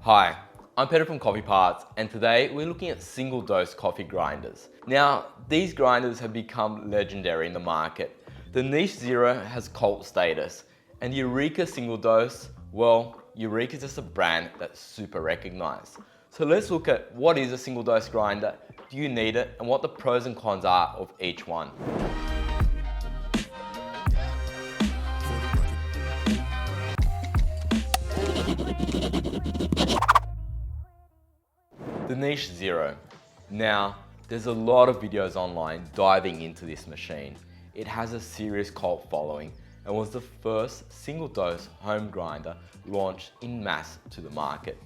Hi, I'm Peter from Coffee Parts, and today we're looking at single dose coffee grinders. Now, these grinders have become legendary in the market. The Niche Zero has cult status, and the Eureka Single Dose, well, Eureka is just a brand that's super recognized. So let's look at what is a single dose grinder, do you need it, and what the pros and cons are of each one. The Niche Zero. Now, there's a lot of videos online diving into this machine. It has a serious cult following and was the first single dose home grinder launched in mass to the market.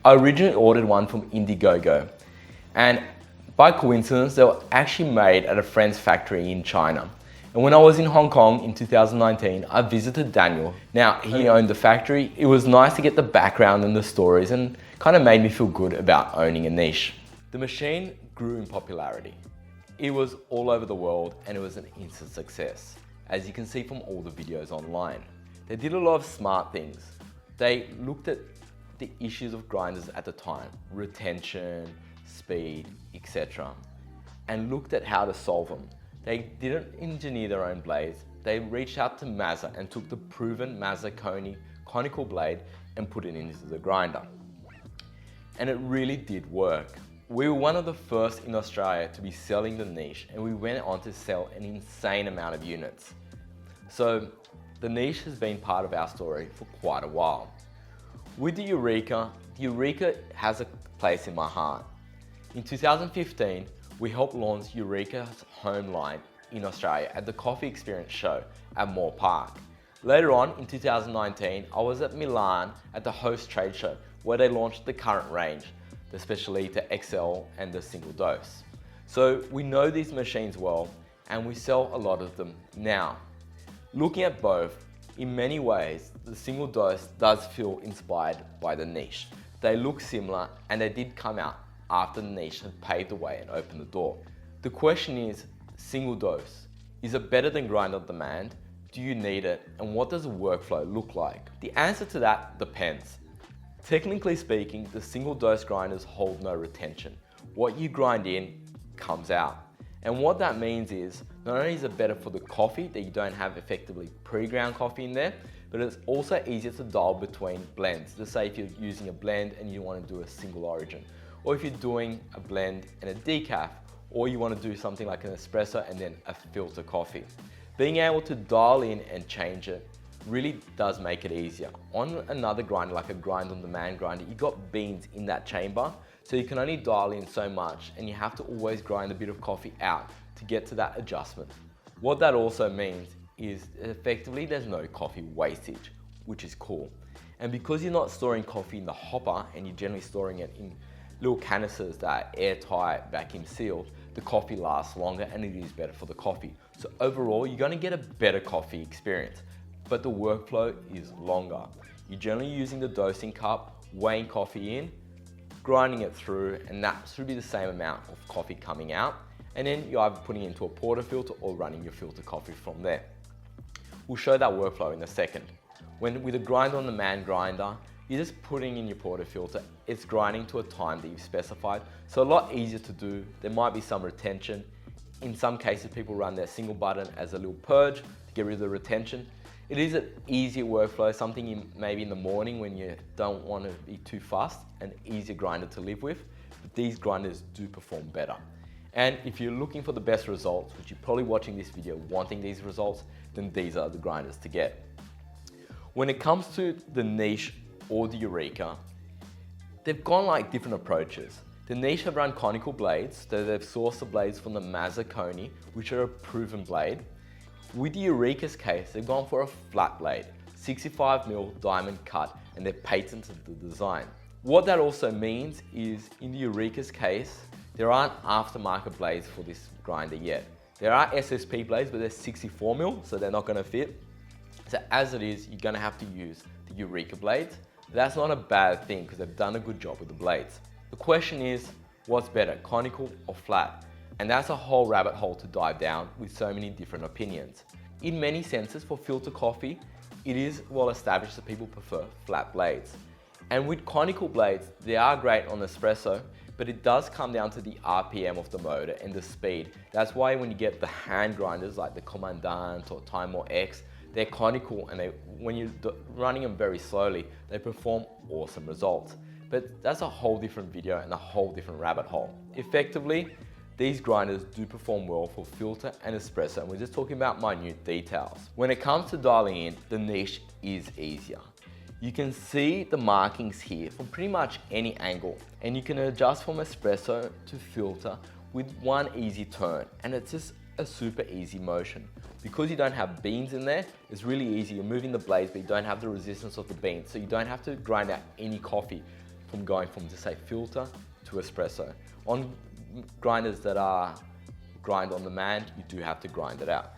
I originally ordered one from Indiegogo, and by coincidence, they were actually made at a friend's factory in China. And when I was in Hong Kong in 2019, I visited Daniel. Now, he owned the factory. It was nice to get the background and the stories and kind of made me feel good about owning a niche. The machine grew in popularity. It was all over the world and it was an instant success, as you can see from all the videos online. They did a lot of smart things. They looked at the issues of grinders at the time, retention, speed, etc., and looked at how to solve them. They didn't engineer their own blades. They reached out to Mazda and took the proven Mazda conical blade and put it into the grinder. And it really did work. We were one of the first in Australia to be selling the niche, and we went on to sell an insane amount of units. So the niche has been part of our story for quite a while. With the Eureka has a place in my heart. In 2015, we helped launch Eureka's home line in Australia at the Coffee Experience show at Moore Park. Later on in 2019, I was at Milan at the Host trade show where they launched the current range, the Specialita XL and the Single Dose. So we know these machines well and we sell a lot of them now. Looking at both, in many ways, the Single Dose does feel inspired by the niche. They look similar and they did come out after the niche had paved the way and opened the door. The question is, single dose, is it better than grind on demand? Do you need it? And what does the workflow look like? The answer to that depends. Technically speaking, the single dose grinders hold no retention. What you grind in comes out. And what that means is, not only is it better for the coffee that you don't have effectively pre-ground coffee in there, but it's also easier to dial between blends. Let's say if you're using a blend and you want to do a single origin, or if you're doing a blend and a decaf, or you want to do something like an espresso and then a filter coffee. Being able to dial in and change it really does make it easier. On another grinder, like a grind on demand grinder, you've got beans in that chamber, so you can only dial in so much and you have to always grind a bit of coffee out to get to that adjustment. What that also means is effectively there's no coffee wastage, which is cool. And because you're not storing coffee in the hopper and you're generally storing it in little canisters that are airtight, vacuum sealed, the coffee lasts longer and it is better for the coffee. So overall, you're going to get a better coffee experience, but the workflow is longer. You're generally using the dosing cup, weighing coffee in, grinding it through, and that should be the same amount of coffee coming out. And then you're either putting it into a portafilter or running your filter coffee from there. We'll show that workflow in a second. With a grind on demand grinder, you're just putting in your portafilter, it's grinding to a time that you've specified, so a lot easier to do. There might be some retention. In some cases, people run their single button as a little purge to get rid of the retention. It is an easier workflow, something maybe in the morning when you don't want to be too fast, an easier grinder to live with, but these grinders do perform better. And if you're looking for the best results, which you're probably watching this video wanting these results, then these are the grinders to get. When it comes to the niche or the Eureka, they've gone like different approaches. The niche have run conical blades, so they've sourced the blades from the Mazda Coney, which are a proven blade. With the Eureka's case, they've gone for a flat blade, 65mm diamond cut, and they've patented the design. What that also means is, in the Eureka's case, there aren't aftermarket blades for this grinder yet. There are SSP blades, but they're 64mm, so they're not going to fit. So as it is, you're going to have to use the Eureka blades. That's not a bad thing because they've done a good job with the blades. The question is, what's better, conical or flat? And that's a whole rabbit hole to dive down with so many different opinions. In many senses, for filter coffee, it is well established that people prefer flat blades. And with conical blades, they are great on espresso, but it does come down to the RPM of the motor and the speed. That's why when you get the hand grinders like the Commandant or Time or X, they're conical, and when you're running them very slowly, they perform awesome results. But that's a whole different video and a whole different rabbit hole. Effectively, these grinders do perform well for filter and espresso, and we're just talking about minute details. When it comes to dialing in, the niche is easier. You can see the markings here from pretty much any angle, and you can adjust from espresso to filter with one easy turn, and it's just a super easy motion. Because you don't have beans in there, it's really easy. You're moving the blades, but you don't have the resistance of the beans, so you don't have to grind out any coffee from going from, just say, filter to espresso. On grinders that are grind on demand, you do have to grind it out.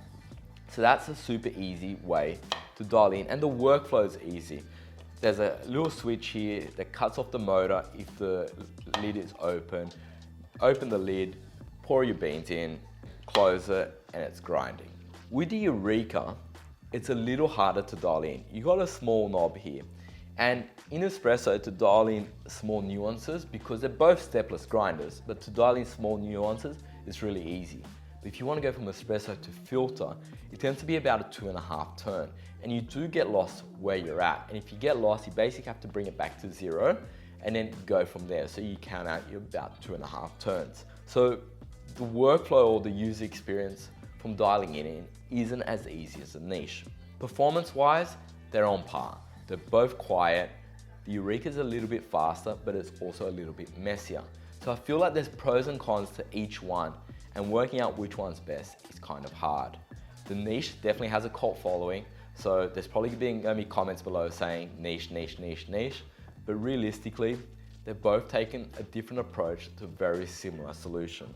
So that's a super easy way to dial in, and the workflow is easy. There's a little switch here that cuts off the motor if the lid is open. Open the lid, pour your beans in, close it, and it's grinding. With the Eureka, it's a little harder to dial in. You got a small knob here. And in espresso, to dial in small nuances, because they're both stepless grinders, but to dial in small nuances is really easy. But if you want to go from espresso to filter, it tends to be about a 2.5 turn, and you do get lost where you're at. And if you get lost, you basically have to bring it back to 0 and then go from there. So you count out you're about 2.5 turns. So the workflow or the user experience from dialing it in isn't as easy as the niche. Performance-wise, they're on par. They're both quiet. The Eureka is a little bit faster, but it's also a little bit messier. So I feel like there's pros and cons to each one, and working out which one's best is kind of hard. The niche definitely has a cult following, so there's probably going to be comments below saying niche, niche, niche, niche, but realistically, they've both taken a different approach to a very similar solution.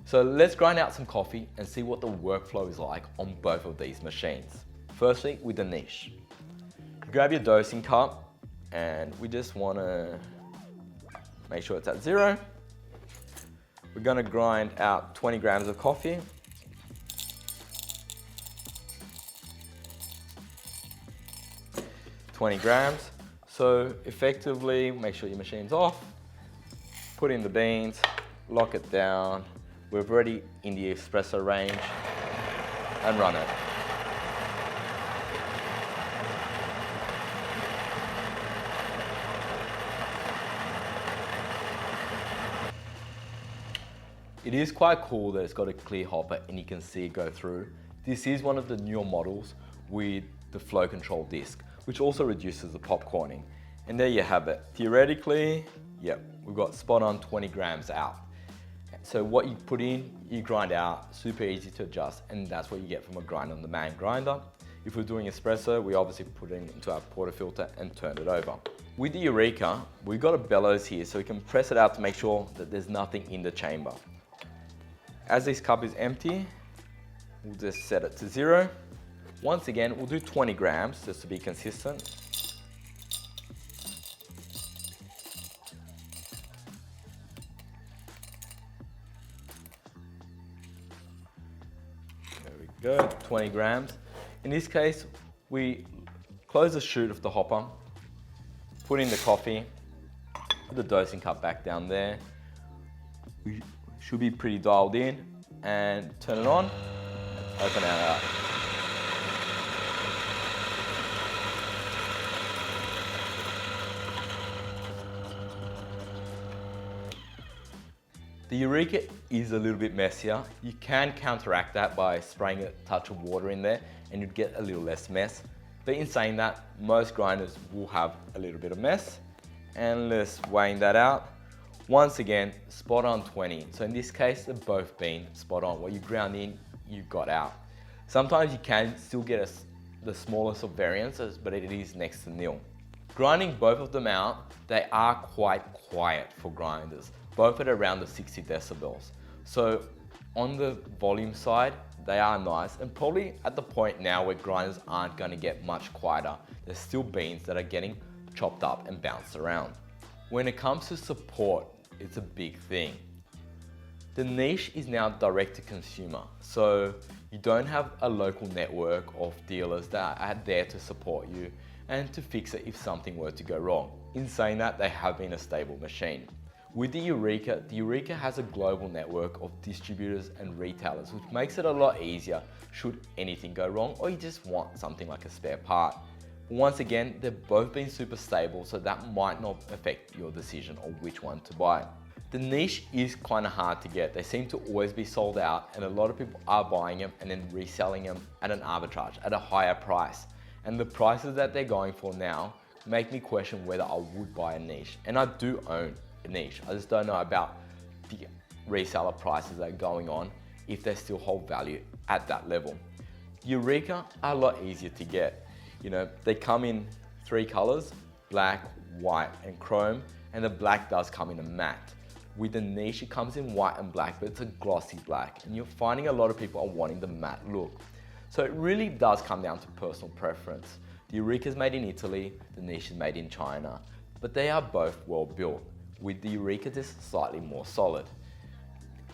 So let's grind out some coffee and see what the workflow is like on both of these machines. Firstly, with the niche. Grab your dosing cup, and we just want to make sure it's at 0. We're going to grind out 20 grams of coffee. So effectively, make sure your machine's off, put in the beans, lock it down. We're already in the espresso range, and run it. It is quite cool that it's got a clear hopper and you can see it go through. This is one of the newer models with the flow control disc, which also reduces the popcorning. And there you have it. Theoretically, yep, we've got spot on 20 grams out. So what you put in, you grind out, super easy to adjust, and that's what you get from a grind on demand grinder. If we're doing espresso, we obviously put it into our portafilter and turn it over. With the Eureka, we've got a bellows here, so we can press it out to make sure that there's nothing in the chamber. As this cup is empty, we'll just set it to 0. Once again, we'll do 20 grams just to be consistent. There we go, 20 grams. In this case, we close the chute of the hopper, put in the coffee, put the dosing cup back down there. We should be pretty dialed in, and turn it on, open it out. The Eureka is a little bit messier. You can counteract that by spraying a touch of water in there and you'd get a little less mess. But in saying that, most grinders will have a little bit of mess. And let's weighing that out. Once again, spot on 20. So in this case, they've both been spot on. What you ground in, you got out. Sometimes you can still get the smallest of variances, but it is next to nil. Grinding both of them out, they are quite quiet for grinders, both at around the 60 decibels. So on the volume side, they are nice, and probably at the point now where grinders aren't going to get much quieter. There's still beans that are getting chopped up and bounced around. When it comes to support, it's a big thing. The niche is now direct to consumer, so you don't have a local network of dealers that are there to support you and to fix it if something were to go wrong. In saying that, they have been a stable machine. With the Eureka has a global network of distributors and retailers, which makes it a lot easier should anything go wrong or you just want something like a spare part. Once again, they've both been super stable, so that might not affect your decision on which one to buy. The niche is kind of hard to get. They seem to always be sold out, and a lot of people are buying them and then reselling them at an arbitrage at a higher price. And the prices that they're going for now make me question whether I would buy a niche. And I do own a niche. I just don't know about the reseller prices that are going on, if they still hold value at that level. Eureka are a lot easier to get. You know, they come in 3 colors, black, white, and chrome, and the black does come in a matte. With the niche, it comes in white and black, but it's a glossy black, and you're finding a lot of people are wanting the matte look. So it really does come down to personal preference. The Eureka is made in Italy, the niche is made in China, but they are both well built. With the Eureka, just slightly more solid.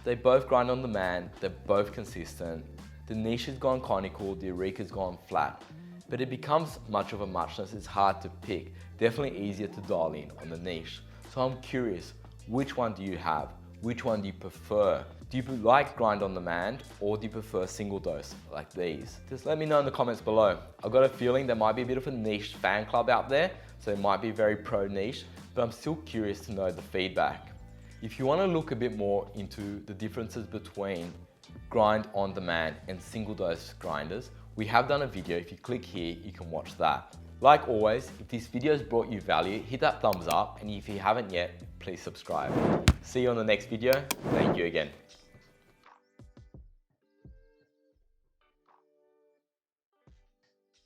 They both grind on demand, they're both consistent. The niche has gone conical, the Eureka's gone flat. But it becomes much of a muchness, it's hard to pick. Definitely easier to dial in on the niche. So I'm curious, which one do you have? Which one do you prefer? Do you like grind on demand, or do you prefer single dose like these? Just let me know in the comments below. I've got a feeling there might be a bit of a niche fan club out there, so it might be very pro niche, but I'm still curious to know the feedback. If you want to look a bit more into the differences between grind on demand and single dose grinders, we have done a video. If you click here, you can watch that. Like always, if this video has brought you value, hit that thumbs up, and if you haven't yet, please subscribe. See you on the next video. Thank you again.